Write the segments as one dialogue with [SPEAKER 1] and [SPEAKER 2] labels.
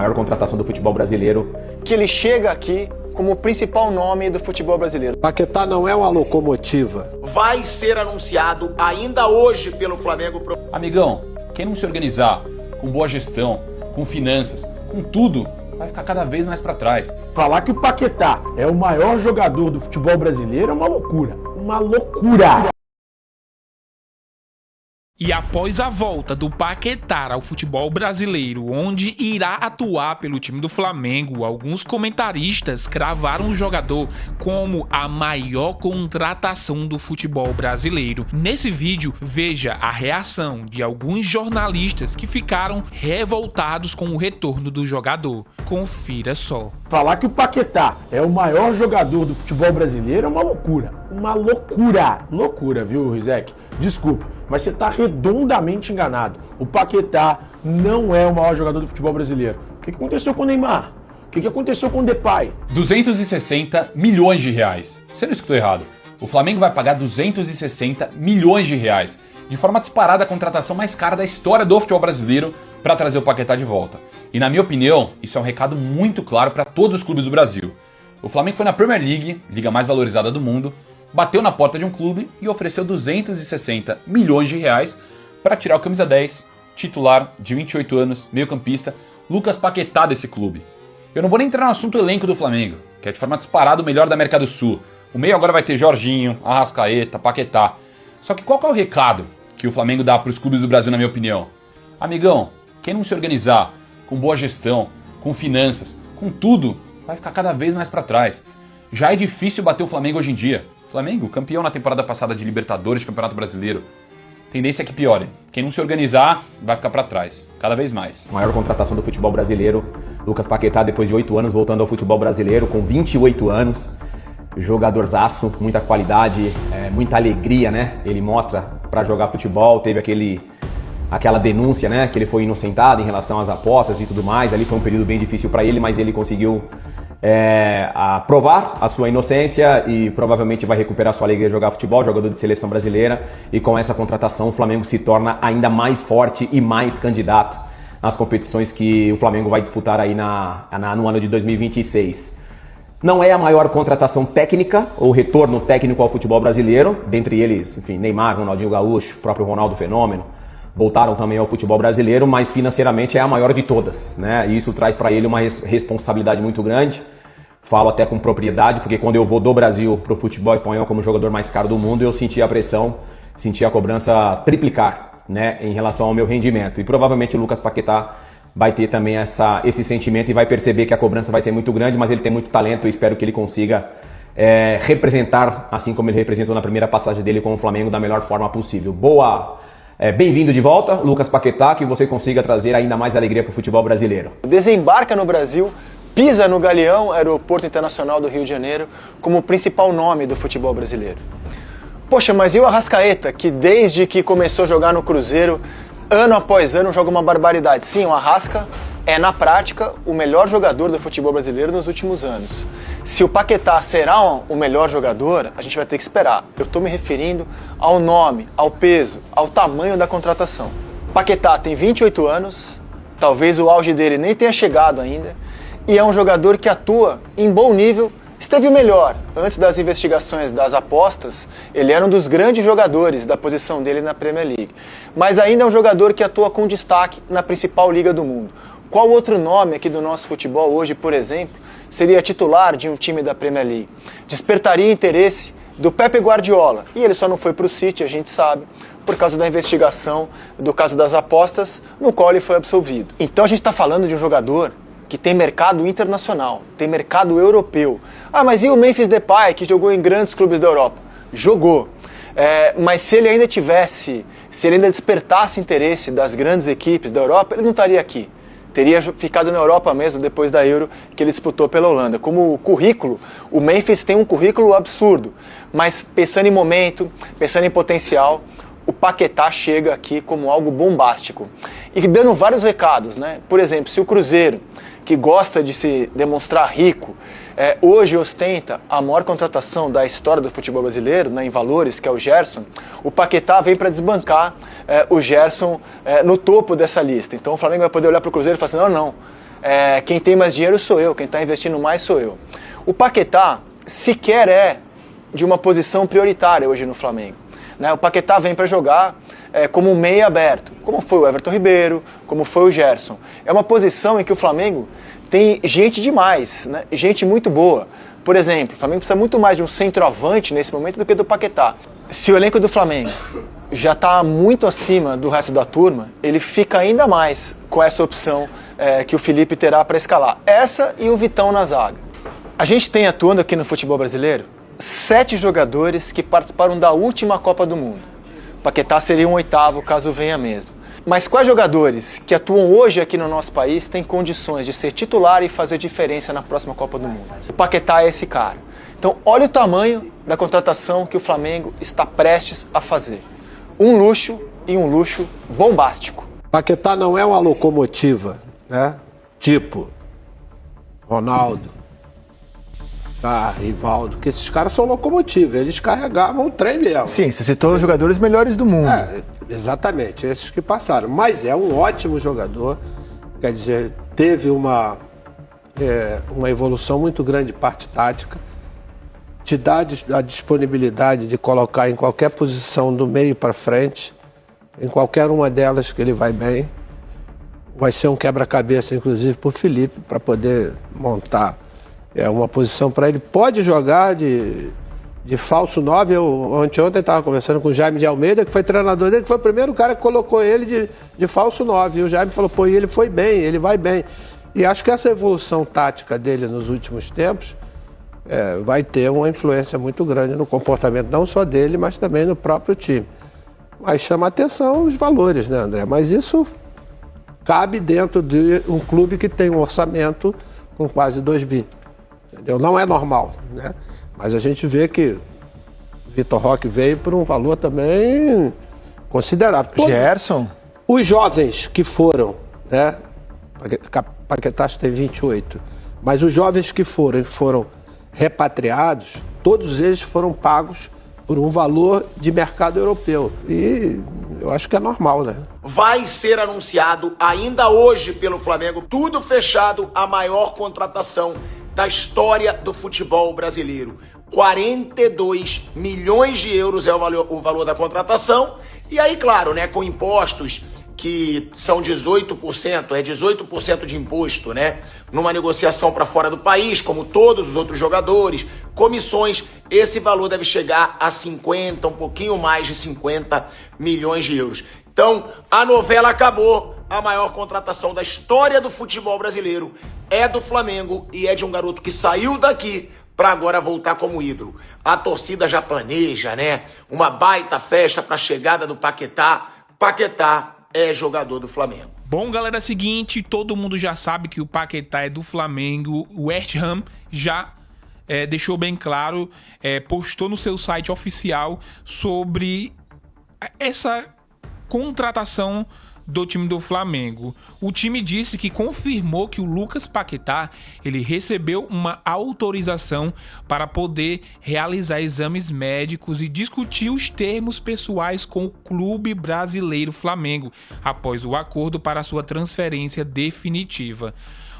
[SPEAKER 1] maior contratação do futebol brasileiro.
[SPEAKER 2] Que ele chega aqui como o principal nome do futebol brasileiro.
[SPEAKER 3] Paquetá não é uma locomotiva.
[SPEAKER 4] Vai ser anunciado ainda hoje pelo Flamengo.
[SPEAKER 5] Amigão, quem não se organizar com boa gestão, com finanças, com tudo, vai ficar cada vez mais para trás.
[SPEAKER 6] Falar que o Paquetá é o maior jogador do futebol brasileiro é uma loucura. Uma loucura!
[SPEAKER 7] E após a volta do Paquetá ao futebol brasileiro, onde irá atuar pelo time do Flamengo, alguns comentaristas cravaram o jogador como a maior contratação do futebol brasileiro. Nesse vídeo, veja a reação de alguns jornalistas que ficaram revoltados com o retorno do jogador. Confira só.
[SPEAKER 6] Falar que o Paquetá é o maior jogador do futebol brasileiro é uma loucura. Uma loucura. Loucura, viu, Rizek? Desculpa, mas você está redondamente enganado. O Paquetá não é o maior jogador do futebol brasileiro. O que aconteceu com o Neymar? O que aconteceu com o Depay?
[SPEAKER 5] 260 milhões de reais. Você não escutou errado. O Flamengo vai pagar 260 milhões de reais. De forma disparada, a contratação mais cara da história do futebol brasileiro para trazer o Paquetá de volta. E na minha opinião, isso é um recado muito claro para todos os clubes do Brasil. O Flamengo foi na Premier League, liga mais valorizada do mundo, bateu na porta de um clube e ofereceu 260 milhões de reais para tirar o camisa 10, titular de 28 anos, meio-campista, Lucas Paquetá desse clube. Eu não vou nem entrar no assunto elenco do Flamengo, que é de forma disparada o melhor da América do Sul. O meio agora vai ter Jorginho, Arrascaeta, Paquetá. Só que qual que é o recado que o Flamengo dá para os clubes do Brasil, na minha opinião? Amigão, quem não se organizar com boa gestão, com finanças, com tudo, vai ficar cada vez mais para trás. Já é difícil bater o Flamengo hoje em dia. Flamengo, campeão na temporada passada de Libertadores, de Campeonato Brasileiro. Tendência é que piore. Quem não se organizar vai ficar para trás, cada vez mais.
[SPEAKER 1] Maior contratação do futebol brasileiro, Lucas Paquetá, depois de 8 anos, voltando ao futebol brasileiro, com 28 anos. Jogadorzaço, muita qualidade, muita alegria, né? Ele mostra para jogar futebol, teve aquela denúncia, né? Que ele foi inocentado em relação às apostas e tudo mais. Ali foi um período bem difícil para ele, mas ele conseguiu provar a sua inocência e provavelmente vai recuperar sua alegria de jogar futebol, jogador de seleção brasileira, e com essa contratação o Flamengo se torna ainda mais forte e mais candidato nas competições que o Flamengo vai disputar aí no ano de 2026. Não é a maior contratação técnica ou retorno técnico ao futebol brasileiro, dentre eles, enfim, Neymar, Ronaldinho Gaúcho, próprio Ronaldo Fenômeno, voltaram também ao futebol brasileiro, mas financeiramente é a maior de todas, né? E isso traz para ele uma responsabilidade muito grande. Falo até com propriedade, porque quando eu vou do Brasil para o futebol espanhol como jogador mais caro do mundo, eu senti a pressão, senti a cobrança triplicar, né, em relação ao meu rendimento. E provavelmente o Lucas Paquetá vai ter também esse sentimento e vai perceber que a cobrança vai ser muito grande, mas ele tem muito talento e espero que ele consiga representar, assim como ele representou na primeira passagem dele com o Flamengo, da melhor forma possível. Bem-vindo de volta, Lucas Paquetá, que você consiga trazer ainda mais alegria para o futebol brasileiro.
[SPEAKER 2] Desembarca no Brasil, pisa no Galeão, Aeroporto Internacional do Rio de Janeiro, como o principal nome do futebol brasileiro. Poxa, mas e o Arrascaeta, que desde que começou a jogar no Cruzeiro, ano após ano joga uma barbaridade? Sim, o Arrasca é, na prática, o melhor jogador do futebol brasileiro nos últimos anos. Se o Paquetá será o melhor jogador, a gente vai ter que esperar. Eu estou me referindo ao nome, ao peso, ao tamanho da contratação. Paquetá tem 28 anos, talvez o auge dele nem tenha chegado ainda, e é um jogador que atua em bom nível. Esteve melhor. Antes das investigações das apostas, ele era um dos grandes jogadores da posição dele na Premier League. Mas ainda é um jogador que atua com destaque na principal liga do mundo. Qual outro nome aqui do nosso futebol hoje, por exemplo, seria titular de um time da Premier League? Despertaria interesse do Pepe Guardiola. E ele só não foi para o City, a gente sabe, por causa da investigação do caso das apostas, no qual ele foi absolvido. Então a gente está falando de um jogador que tem mercado internacional, tem mercado europeu. Ah, mas e o Memphis Depay, que jogou em grandes clubes da Europa? Jogou. Mas se ele ainda despertasse interesse das grandes equipes da Europa, ele não estaria aqui. Teria ficado na Europa mesmo, depois da Euro que ele disputou pela Holanda. Como currículo, o Memphis tem um currículo absurdo, mas pensando em momento, pensando em potencial, o Paquetá chega aqui como algo bombástico. E dando vários recados, né? Por exemplo, se o Cruzeiro, que gosta de se demonstrar rico, hoje ostenta a maior contratação da história do futebol brasileiro, né, em valores, que é o Gerson, o Paquetá vem para desbancar o Gerson no topo dessa lista. Então o Flamengo vai poder olhar para o Cruzeiro e falar assim, não, quem tem mais dinheiro sou eu, quem está investindo mais sou eu. O Paquetá sequer é de uma posição prioritária hoje no Flamengo, né? O Paquetá vem para jogar como um meia aberto, como foi o Everton Ribeiro, como foi o Gerson. É uma posição em que o Flamengo tem gente demais, né? Gente muito boa. Por exemplo, o Flamengo precisa muito mais de um centroavante nesse momento do que do Paquetá. Se o elenco do Flamengo já está muito acima do resto da turma, ele fica ainda mais com essa opção que o Felipe terá para escalar. Essa e o Vitão na zaga. A gente tem atuando aqui no futebol brasileiro 7 jogadores que participaram da última Copa do Mundo. Paquetá seria um 8º caso venha mesmo. Mas quais jogadores que atuam hoje aqui no nosso país têm condições de ser titular e fazer diferença na próxima Copa do Mundo? O Paquetá é esse cara. Então olha o tamanho da contratação que o Flamengo está prestes a fazer. Um luxo e um luxo bombástico.
[SPEAKER 3] Paquetá não é uma locomotiva, né? Tipo Ronaldo, Rivaldo, que esses caras são locomotivas, eles carregavam o trem mesmo.
[SPEAKER 2] Sim, você citou os jogadores melhores do mundo.
[SPEAKER 3] Exatamente, esses que passaram. Mas é um ótimo jogador, quer dizer, teve uma evolução muito grande de parte tática, te dá a disponibilidade de colocar em qualquer posição do meio para frente, em qualquer uma delas que ele vai bem. Vai ser um quebra-cabeça, inclusive, para o Felipe, para poder montar uma posição para ele. Pode jogar de falso 9. Eu ontem estava conversando com o Jaime de Almeida, que foi treinador dele, que foi o primeiro cara que colocou ele de falso 9. E o Jaime falou, pô, ele foi bem, ele vai bem. E acho que essa evolução tática dele nos últimos tempos vai ter uma influência muito grande no comportamento, não só dele, mas também no próprio time. Mas chama a atenção os valores, né, André? Mas isso cabe dentro de um clube que tem um orçamento com quase 2 bi. Entendeu? Não é normal, né? Mas a gente vê que Vitor Roque veio por um valor também considerável.
[SPEAKER 2] Gerson?
[SPEAKER 3] Os jovens que foram, né? Paquetá tem 28, mas os jovens que foram repatriados, todos eles foram pagos por um valor de mercado europeu. E eu acho que é normal, né?
[SPEAKER 4] Vai ser anunciado ainda hoje pelo Flamengo, tudo fechado, a maior contratação da história do futebol brasileiro. 42 milhões de euros é o valor da contratação. E aí, claro, né, com impostos que são 18%, 18% de imposto, né? Numa negociação para fora do país, como todos os outros jogadores, comissões, esse valor deve chegar a 50, um pouquinho mais de 50 milhões de euros. Então, a novela acabou, a maior contratação da história do futebol brasileiro é do Flamengo e é de um garoto que saiu daqui para agora voltar como ídolo. A torcida já planeja, né? Uma baita festa para a chegada do Paquetá. Paquetá é jogador do Flamengo.
[SPEAKER 7] Bom, galera, é o seguinte, todo mundo já sabe que o Paquetá é do Flamengo. O West Ham já deixou bem claro, postou no seu site oficial sobre essa contratação do time do Flamengo. O time disse que confirmou que o Lucas Paquetá ele recebeu uma autorização para poder realizar exames médicos e discutir os termos pessoais com o clube brasileiro Flamengo após o acordo para sua transferência definitiva.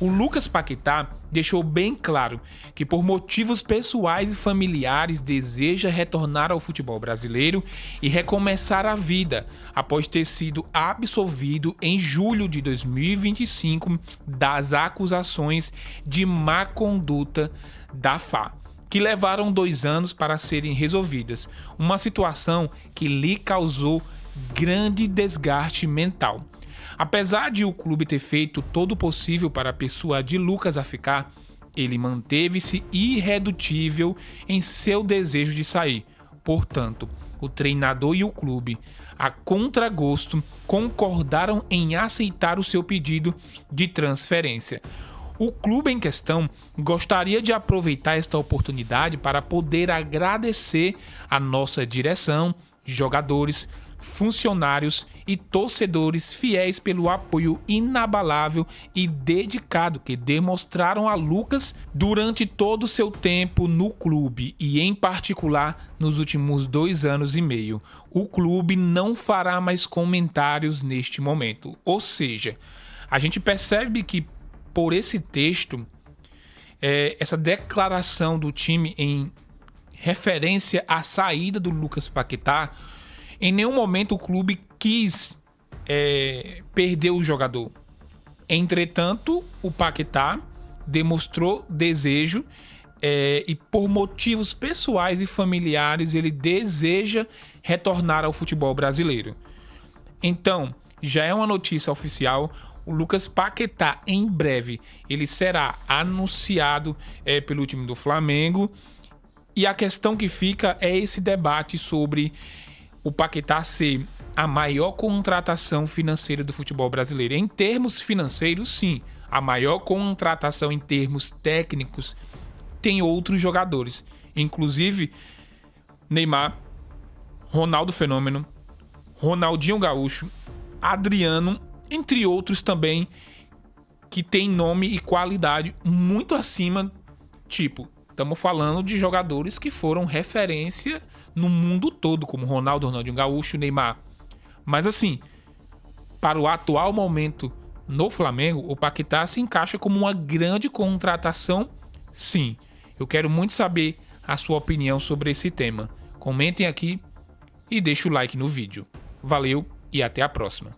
[SPEAKER 7] O Lucas Paquetá deixou bem claro que por motivos pessoais e familiares deseja retornar ao futebol brasileiro e recomeçar a vida após ter sido absolvido em julho de 2025 das acusações de má conduta da FA, que levaram 2 anos para serem resolvidas, uma situação que lhe causou grande desgaste mental. Apesar de o clube ter feito todo o possível para persuadir Lucas a ficar, ele manteve-se irredutível em seu desejo de sair. Portanto, o treinador e o clube, a contragosto, concordaram em aceitar o seu pedido de transferência. O clube em questão gostaria de aproveitar esta oportunidade para poder agradecer a nossa direção, jogadores, funcionários e torcedores fiéis pelo apoio inabalável e dedicado que demonstraram a Lucas durante todo o seu tempo no clube e em particular nos últimos 2 anos e meio. O clube não fará mais comentários neste momento. Ou seja, a gente percebe que por esse texto, essa declaração do time em referência à saída do Lucas Paquetá, em nenhum momento o clube quis perder o jogador. Entretanto, o Paquetá demonstrou desejo e por motivos pessoais e familiares ele deseja retornar ao futebol brasileiro. Então, já é uma notícia oficial, o Lucas Paquetá em breve ele será anunciado pelo time do Flamengo, e a questão que fica é esse debate sobre o Paquetá ser a maior contratação financeira do futebol brasileiro. Em termos financeiros, sim, a maior contratação em termos técnicos tem outros jogadores, inclusive Neymar, Ronaldo Fenômeno, Ronaldinho Gaúcho, Adriano, entre outros também, que tem nome e qualidade muito acima. Tipo, estamos falando de jogadores que foram referência no mundo todo, como Ronaldo, Ronaldinho Gaúcho, Neymar. Mas assim, para o atual momento no Flamengo, o Paquetá se encaixa como uma grande contratação, sim. Eu quero muito saber a sua opinião sobre esse tema. Comentem aqui e deixe o like no vídeo. Valeu e até a próxima.